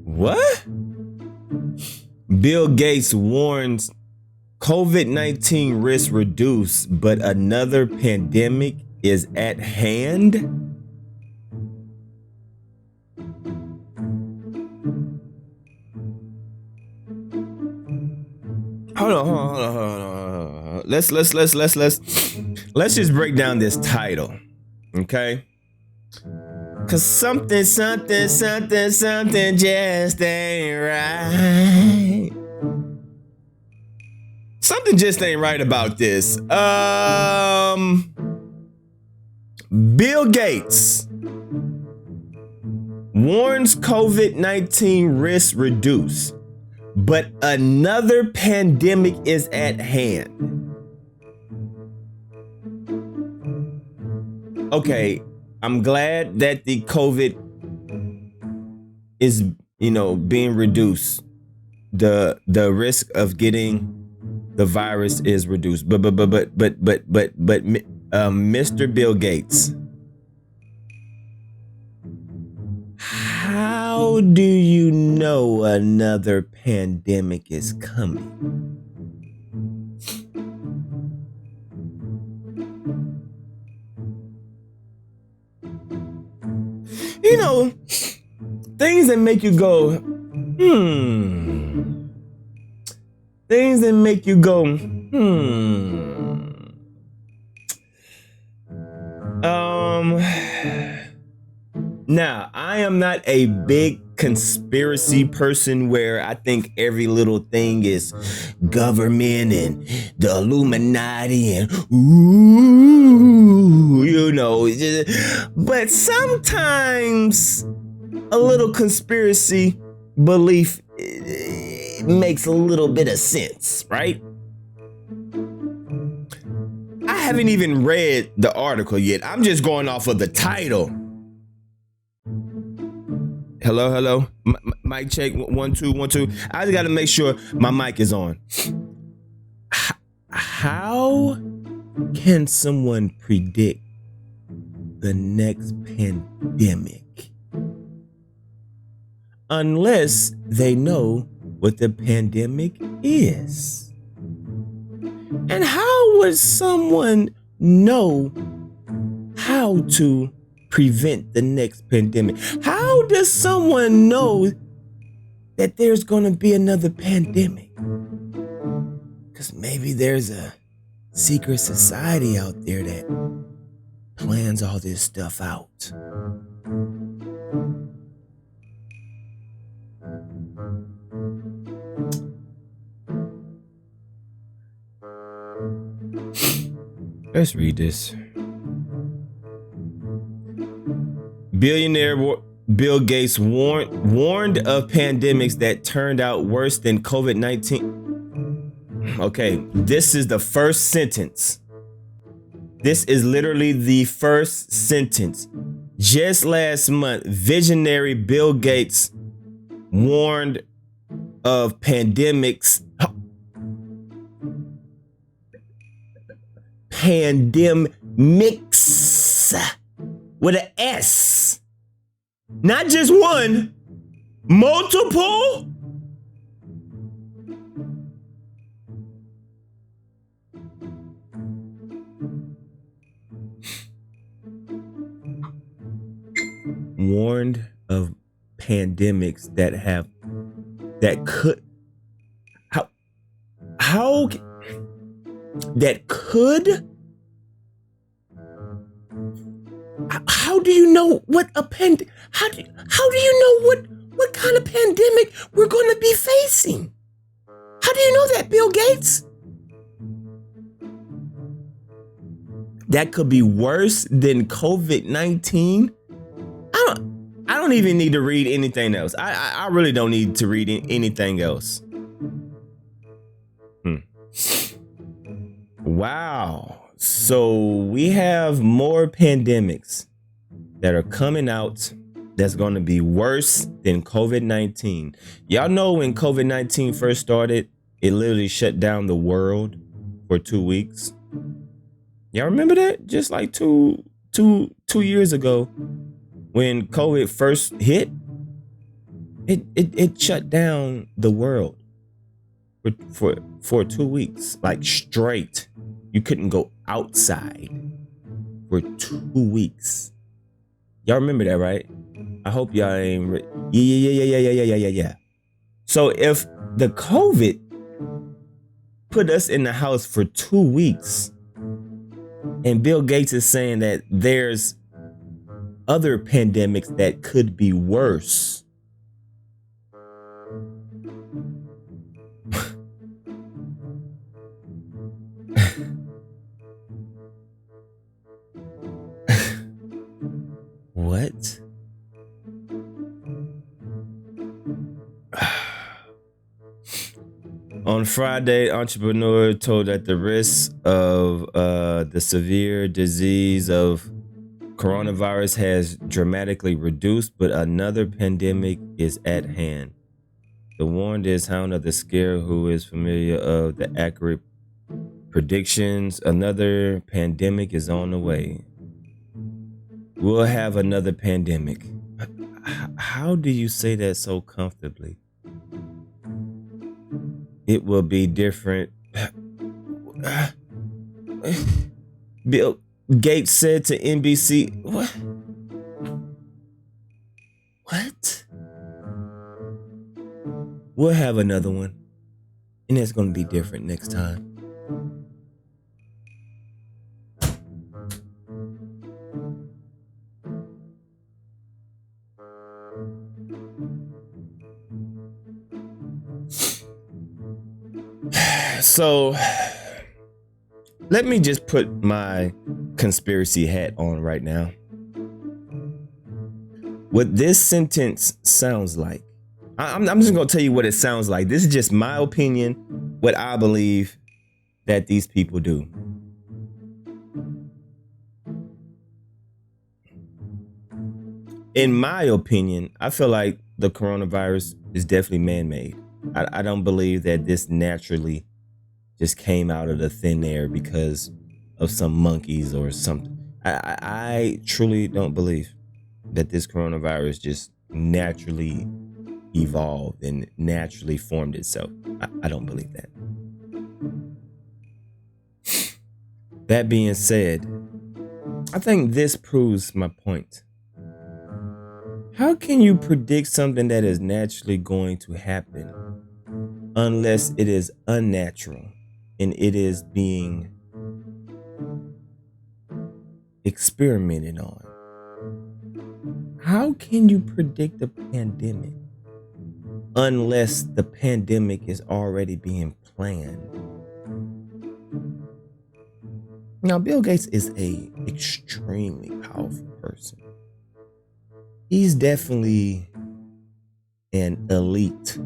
What? Bill Gates warns COVID-19 risks reduced, but another pandemic is at hand. Hold on. Let's just break down this title, okay? Cause something just ain't right. Something just ain't right about this. Bill Gates warns COVID-19 risks reduced, but another pandemic is at hand. Okay, I'm glad that the COVID is, being reduced. The risk of getting the virus is reduced. But Mr. Bill Gates, how do you know another pandemic is coming? Things that make you go, Things that make you go, Now, I am not a big conspiracy person where I think every little thing is government and the Illuminati and but sometimes a little conspiracy belief makes a little bit of sense, right? I haven't even read the article yet. I'm just going off of the title. Hello. Mic check. 1 2 1 2. I just got to make sure my mic is on. How can someone predict the next pandemic unless they know what the pandemic is? And how would someone know how to prevent the next pandemic? How does someone know that there's going to be another pandemic? Because maybe there's a secret society out there that plans all this stuff out. Let's read this. Billionaire Bill Gates warned of pandemics that turned out worse than COVID-19. Okay, this is the first sentence. This is literally the first sentence. Just last month, visionary Bill Gates warned of pandemics with an S. Not just one, multiple. Warned of pandemics that could how do you know what a how do you know what kind of pandemic we're going to be facing? How do you know that, Bill Gates? That could be worse than COVID-19. I don't even need to read anything else. I really don't need to read anything else. Wow. So we have more pandemics that are coming out that's going to be worse than COVID-19. Y'all know when COVID-19 first started, it literally shut down the world for 2 weeks. Y'all remember that? Just like two years ago, when COVID first hit, it shut down the world for 2 weeks, like straight. You couldn't go outside for 2 weeks. Y'all remember that, right? I hope y'all ain't. Yeah. So if the COVID put us in the house for 2 weeks, and Bill Gates is saying that there's other pandemics that could be worse. What? On Friday, Entrepreneur told that the risk of the severe disease of coronavirus has dramatically reduced, but another pandemic is at hand. The warned is hound of the scare who is familiar of the accurate predictions. Another pandemic is on the way. We'll have another pandemic. How do you say that so comfortably? It will be different. Bill Gates said to NBC, what? We'll have another one, and it's going to be different next time. So let me just put my conspiracy hat on right now. What this sentence sounds like, I'm just going to tell you what it sounds like. This is just my opinion, what I believe that these people do. In my opinion, I feel like the coronavirus is definitely man-made. I don't believe that this naturally just came out of the thin air because of some monkeys or something. I truly don't believe that this coronavirus just naturally evolved and naturally formed itself. I don't believe that. That being said, I think this proves my point. How can you predict something that is naturally going to happen unless it is unnatural and it is being experimented on? How can you predict a pandemic unless the pandemic is already being planned? Now, Bill Gates is a extremely powerful person. He's definitely an elite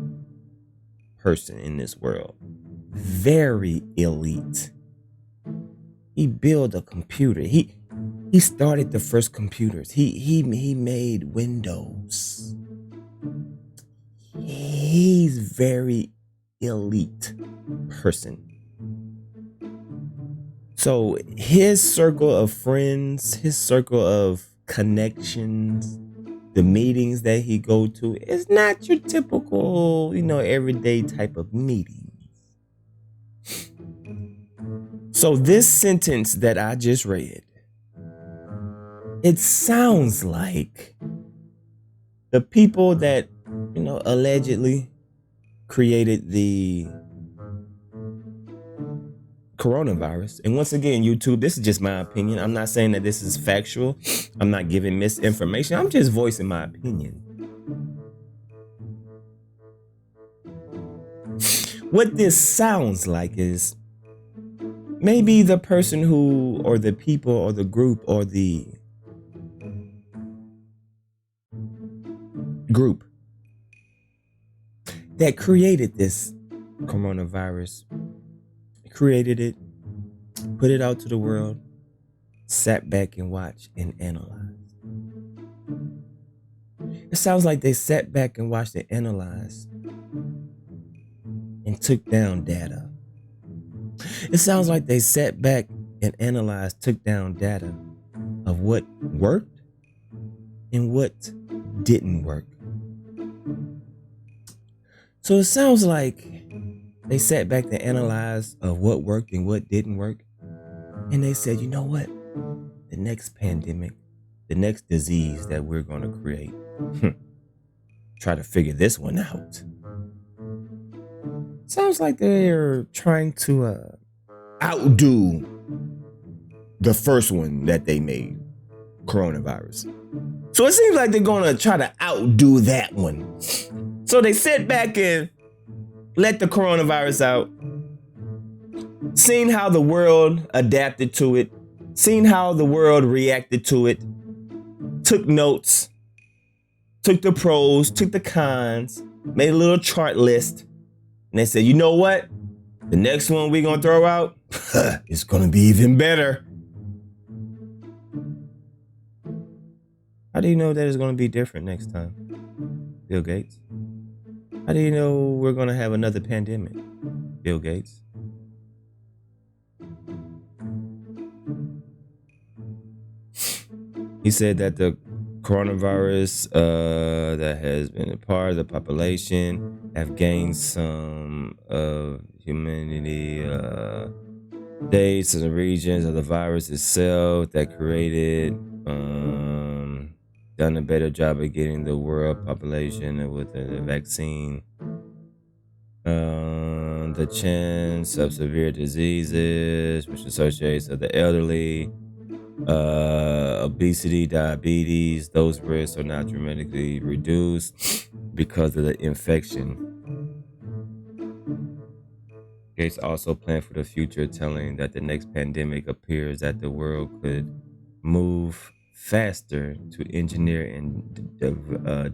person in this world. Very elite. He built a computer. He started the first computers. He made Windows. He's very elite person. So his circle of friends, his circle of connections, the meetings that he go to is not your typical, everyday type of meetings. So this sentence that I just read, it sounds like the people that, allegedly created the coronavirus. And once again, YouTube, this is just my opinion. I'm not saying that this is factual. I'm not giving misinformation. I'm just voicing my opinion. What this sounds like is maybe the person who, or the people, or the group, or the group that created this coronavirus, created it, put it out to the world, sat back and watched and analyzed. It sounds like they sat back and watched and analyzed and took down data. It sounds like they sat back and analyzed, took down data of what worked and what didn't work. So it sounds like they sat back to analyze of what worked and what didn't work. And they said, you know what? The next pandemic, the next disease that we're going to create, try to figure this one out. Sounds like they're trying to outdo the first one that they made, coronavirus. So it seems like they're going to try to outdo that one. So they sit back and let the coronavirus out, seen how the world adapted to it, seen how the world reacted to it, took notes, took the pros, took the cons, made a little chart list, and they said, you know what? The next one we're going to throw out is going to be even better. How do you know that it's going to be different next time, Bill Gates? How do you know we're going to have another pandemic, Bill Gates? He said that the coronavirus that has been a part of the population have gained some of humanity states and the regions of the virus itself that created done a better job of getting the world population with the vaccine. The chance of severe diseases, which associates with the elderly, obesity, diabetes, those risks are not dramatically reduced because of the infection. Gates also planned for the future, telling that the next pandemic appears that the world could move faster to engineer and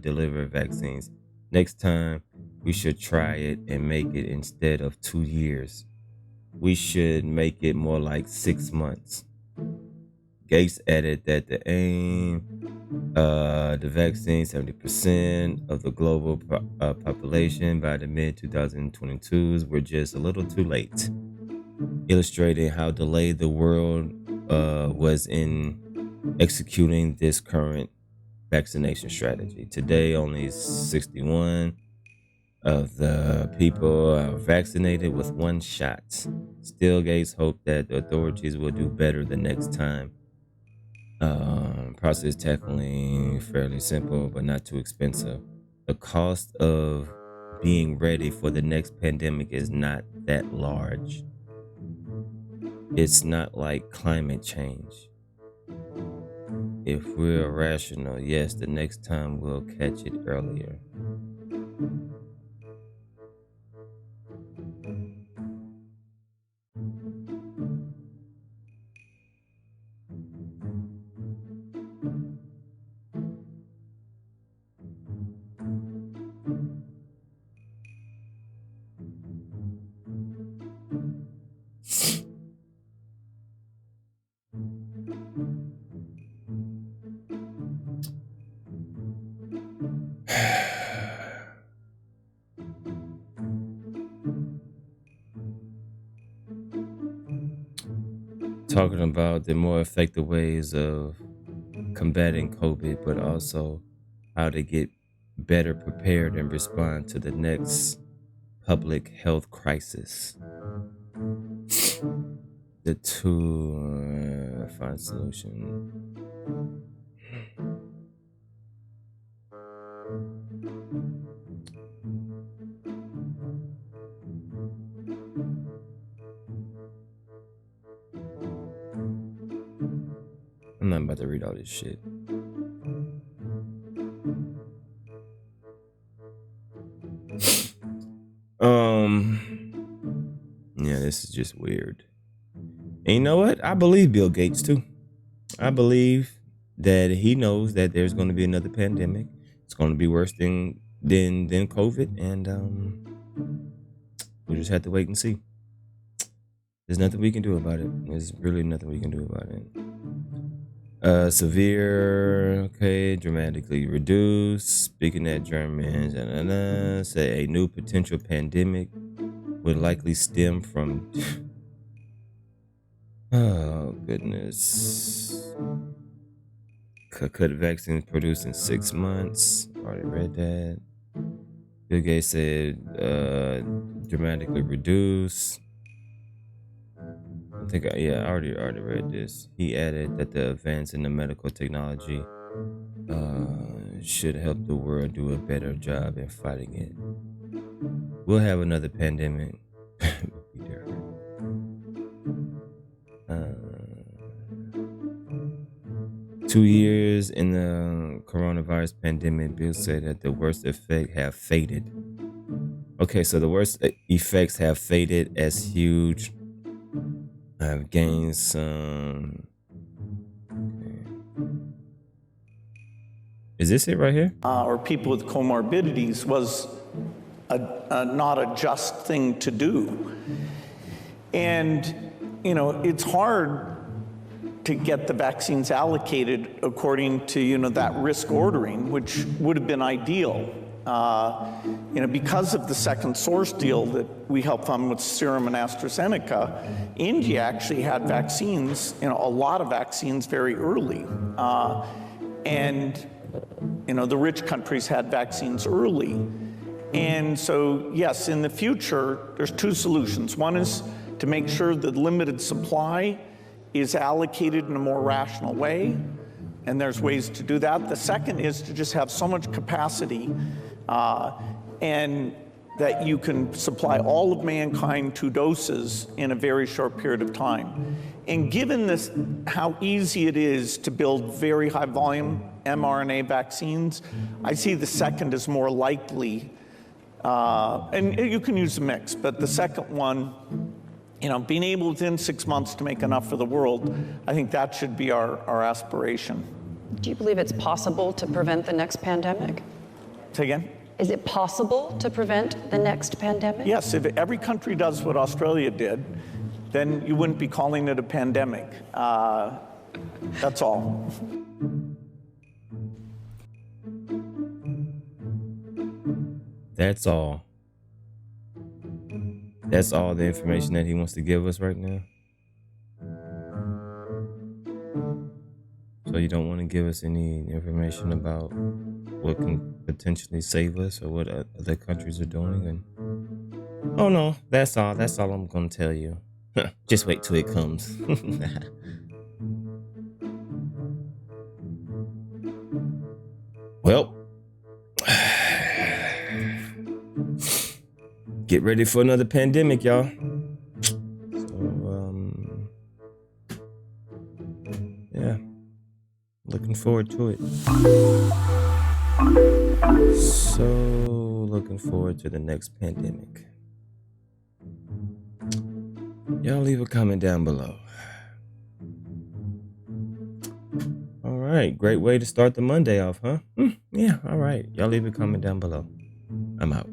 deliver vaccines. Next time, we should try it and make it instead of 2 years. We should make it more like 6 months. Gates added that the aim, the vaccine, 70% of the global population by the mid-2022s were just a little too late, illustrating how delayed the world was in executing this current vaccination strategy. Today, only 61 of the people are vaccinated with 1 shot. Still, Gates hoped that the authorities will do better the next time. Process tackling fairly simple, but not too expensive. The cost of being ready for the next pandemic is not that large. It's not like climate change. If we're rational, yes, the next time we'll catch it earlier. Talking about the more effective ways of combating COVID, but also how to get better prepared and respond to the next public health crisis. The two find solution. I'm not about to read all this shit. Yeah, this is just weird. And you know what? I believe Bill Gates too. I believe that he knows that there's going to be another pandemic. It's going to be worse than COVID, and we just have to wait and see. There's nothing we can do about it. There's really nothing we can do about it. Severe, okay, dramatically reduced. Speaking at Germans, say a new potential pandemic would likely stem from Oh, goodness. Could vaccines produced in 6 months. Already read that. Bill Gates said dramatically reduce. I think, I already read this. He added that the advance in the medical technology should help the world do a better job in fighting it. We'll have another pandemic. Be different. 2 years in the coronavirus pandemic, Bill said that the worst effects have faded. Okay, so the worst effects have faded as huge. I've gained some. Okay. Is this it right here? Or people with comorbidities was not a just thing to do. And, it's hard to get the vaccines allocated according to, that risk ordering, which would have been ideal. Because of the second source deal that we helped fund with Serum and AstraZeneca, India actually had vaccines, a lot of vaccines very early. And the rich countries had vaccines early. And so, yes, in the future, there's two solutions. One is to make sure that limited supply is allocated in a more rational way, and there's ways to do that. The second is to just have so much capacity and that you can supply all of mankind 2 doses in a very short period of time. And given this, how easy it is to build very high volume mRNA vaccines, I see the second is more likely. And you can use a mix, but the second one, being able within 6 months to make enough for the world, I think that should be our aspiration. Do you believe it's possible to prevent the next pandemic? Say again? Is it possible to prevent the next pandemic? Yes, if every country does what Australia did, then you wouldn't be calling it a pandemic. That's all. That's all. That's all the information that he wants to give us right now. So you don't want to give us any information about what can potentially save us or what other countries are doing? And oh no, that's all. That's all I'm gonna tell you. Just wait till it comes. Well, get ready for another pandemic, y'all. So, yeah, looking forward to it. So, looking forward to the next pandemic. Y'all leave a comment down below. All right, great way to start the Monday off, huh? Yeah, all right. Y'all leave a comment down below. I'm out.